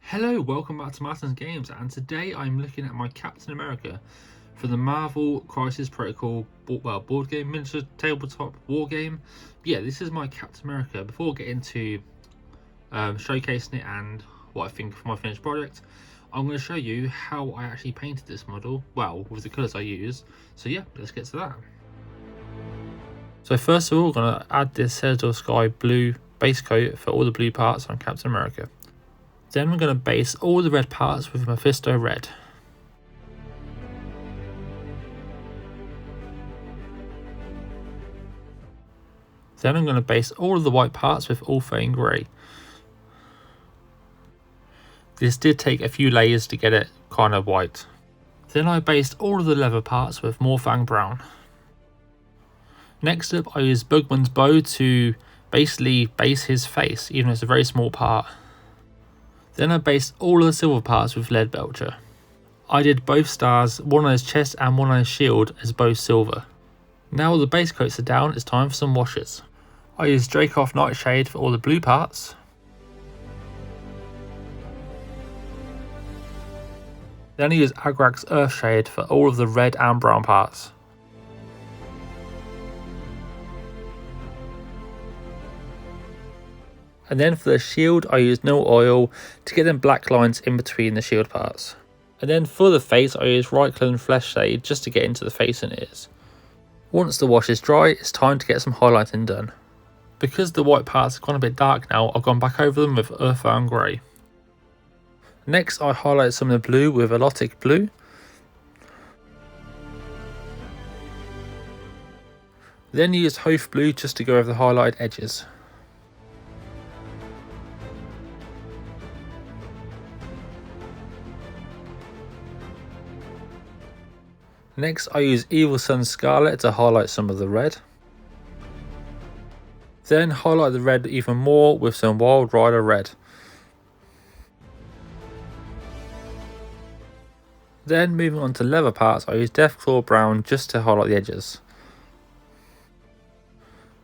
Hello, welcome back to Martin's Games, and today I'm looking at my Captain America for the Marvel Crisis Protocol board game, miniature tabletop war game. Yeah, this is my Captain America. Before I get into showcasing it and what I think for my finished project, I'm going to show you how I actually painted this model, well, with the colours I use. So yeah, let's get to that. So first of all, we're going to add this Citadel Sky blue base coat for all the blue parts on Captain America. Then we're going to base all the red parts with Mephisto red. Then I'm going to base all of the white parts with Ulthane grey. This did take a few layers to get it kind of white. Then I based all of the leather parts with Morfang brown. Next up I used Bugman's bow to basically base his face, even though it's a very small part. Then I based all of the silver parts with Lead Belcher. I did both stars, one on his chest and one on his shield, as both silver. Now all the base coats are down, it's time for some washes. I used Dracoff Nightshade for all the blue parts. Then I used Agrax Earthshade for all of the red and brown parts. And then for the shield I used no oil to get them black lines in between the shield parts. And then for the face I used Reichland Flesh Shade just to get into the face and ears. Once the wash is dry, it's time to get some highlighting done. Because the white parts have gone a bit dark now, I've gone back over them with Earthbound Grey. Next I highlight some of the blue with Elotic Blue. Then use Hoth Blue just to go over the highlighted edges. Next I use Evil Sun Scarlet to highlight some of the red. Then highlight the red even more with some Wild Rider red. Then moving on to leather parts, I use Deathclaw brown just to highlight the edges.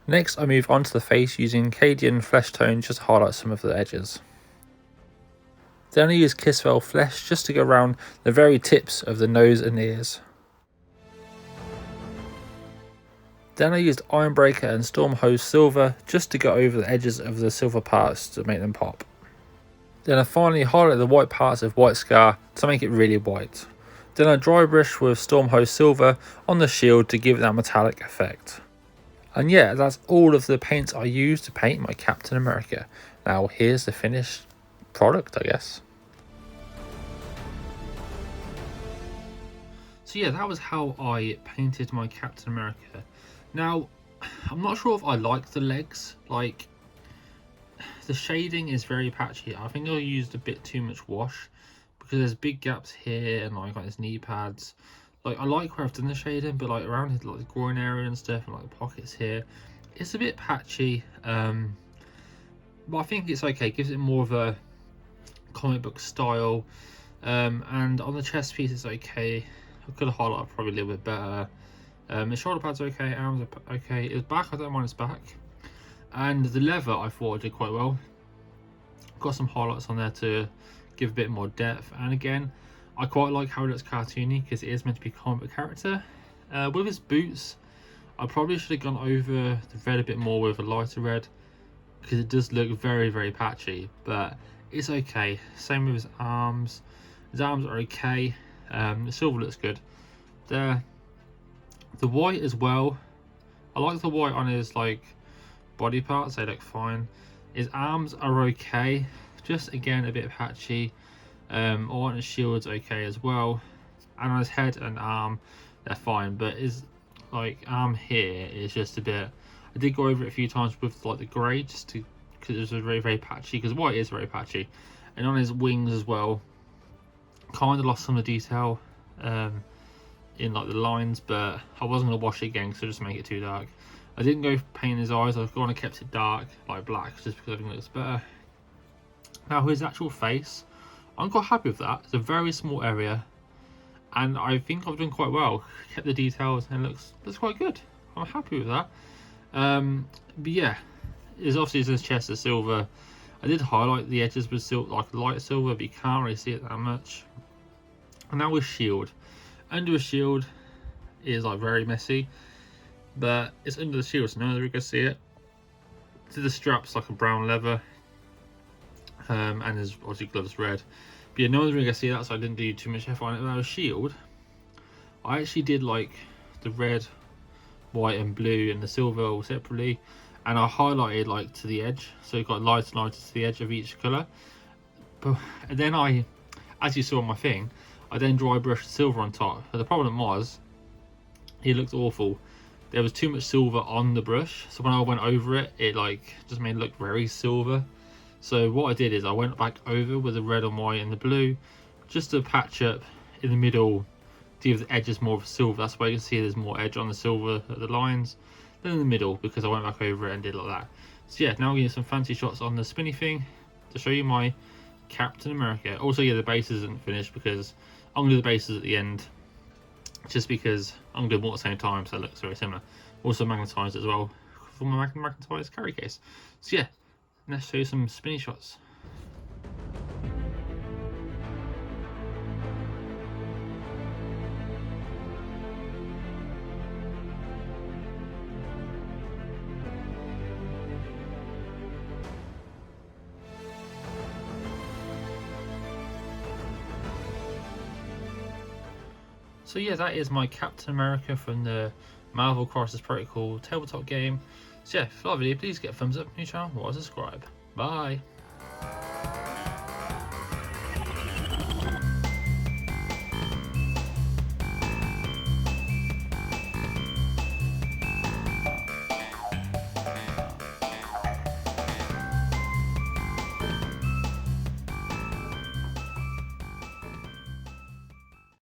Next I move on to the face using Cadian Flesh Tone just to highlight some of the edges. Then I use Kissvale Flesh just to go around the very tips of the nose and ears. Then I used Ironbreaker and Stormhose Silver just to go over the edges of the silver parts to make them pop. Then I finally highlight the white parts of White Scar to make it really white. Then I dry brush with Stormhose Silver on the shield to give it that metallic effect. And yeah, that's all of the paints I used to paint my Captain America. Now here's the finished product, I guess. So yeah, that was how I painted my Captain America. Now, I'm not sure if I like the legs. Like, the shading is very patchy. I think I used a bit too much wash because there's big gaps here and like his knee pads. Like, I like where I've done the shading, but like around his like the groin area and stuff and like the pockets here, it's a bit patchy. But I think it's okay. It gives it more of a comic book style. And on the chest piece, it's okay. I could have highlighted probably a little bit better. The shoulder pads are okay, arms are okay. His back, I don't mind his back. And the leather, I thought I did quite well. Got some highlights on there to give a bit more depth. And again, I quite like how it looks cartoony because it is meant to be a comic book character. With his boots, I probably should have gone over the red a bit more with a lighter red because it does look very, very patchy. But it's okay. Same with his arms. His arms are okay. The silver looks good. The white as well. I like the white on his like body parts, they look fine. His arms are okay, just again a bit patchy. On his shield's okay as well, and on his head and arm they're fine, but his like arm here is just a bit. I did go over it a few times with like the grey just to because it was very, very patchy, because white is very patchy. And on his wings as well, kind of lost some of the detail in like the lines, but I wasn't going to wash it again because I just make it too dark. I didn't go paint his eyes. I was going to kept it dark, like black, just because I think it looks better. Now his actual face, I'm quite happy with that. It's a very small area, and I think I've done quite well. Kept the details and looks quite good. I'm happy with that. But yeah, his obviously his chest is silver. I did highlight the edges with silver, like light silver, but you can't really see it that much. And now with shield. Under a shield is like very messy, but it's under the shield, so no one's really gonna see it. To the straps like a brown leather, and there's obviously gloves red. But yeah, no one's really gonna see that, so I didn't do too much effort on it. But with shield, I actually did like the red, white, and blue, and the silver all separately, and I highlighted like to the edge, so you got lighter and lighter to the edge of each colour. But and then I, as you saw on my thing, I then dry brushed silver on top. But the problem was, it looked awful. There was too much silver on the brush, so when I went over it, it like just made it look very silver. So what I did is I went back over with the red and white and the blue, just to patch up in the middle to give the edges more of a silver. That's why you can see there's more edge on the silver at the lines than in the middle, because I went back over it and did like that. So yeah, now I'm getting some fancy shots on the spinny thing to show you my Captain America. Also, yeah, the base isn't finished because I'm gonna do the bases at the end, just because I'm gonna do them all at the same time, so it looks very similar. Also magnetized as well for my magnetized carry case. So yeah, let's show you some spinny shots. So yeah, that is my Captain America from the Marvel Crisis Protocol tabletop game. So yeah, if you like the video, please get a thumbs up, new channel, or subscribe. Bye!